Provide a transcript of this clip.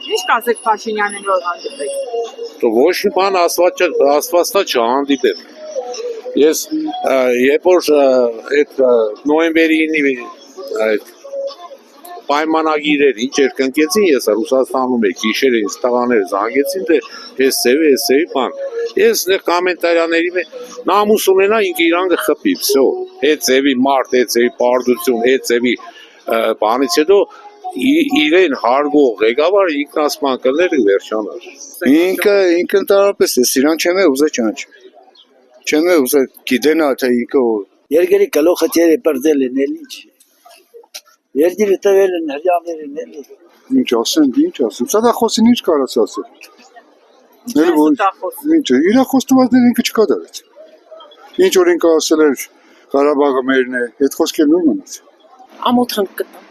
Ինչ կասեք Փաշինյանին, որ հանդիպեք։ Ոչ մի բան աստվածտա չհանդիպեմ։ Ես երբ որ այդ նոյեմբերի 9-ի այդ պայմանագիրեր ինչ էր կնքեցին, ես Ռուսաստանում եի գիշերը ինձ տղաները զանգեցին, թե այս ծևի բան։ Ես նեղ կոմենտարիաների մեջ նամուս ունենա ինքը իրան կխփի, վсё։ Այդ ծևի մարդ, այդ ծևի պարտություն, այդ ծևի բանից հետո իրեն հարգող ղեկավար ինքնասման կներ վերջանար։ Ինքը ընդհանրապես է, իրան չեմ ուզել ճանաչել։ Չեմ ուզել գիտենա թե ինքը Երկրի գլուխը ծերը բրդել են էլի։ Երկիրը տվել են հրյաներին էլի։ Ինչ ասեմ, սա դա խոսին ինչ կարաս ասել։ Ինչ է, իր խոստվածները ինքը չկատարեց։ Ինչ որ ինքը ասել էր Ղարաբաղը մերն է, այդ խոսքերն ու մնաց։ Ամոթ հնկ կտա։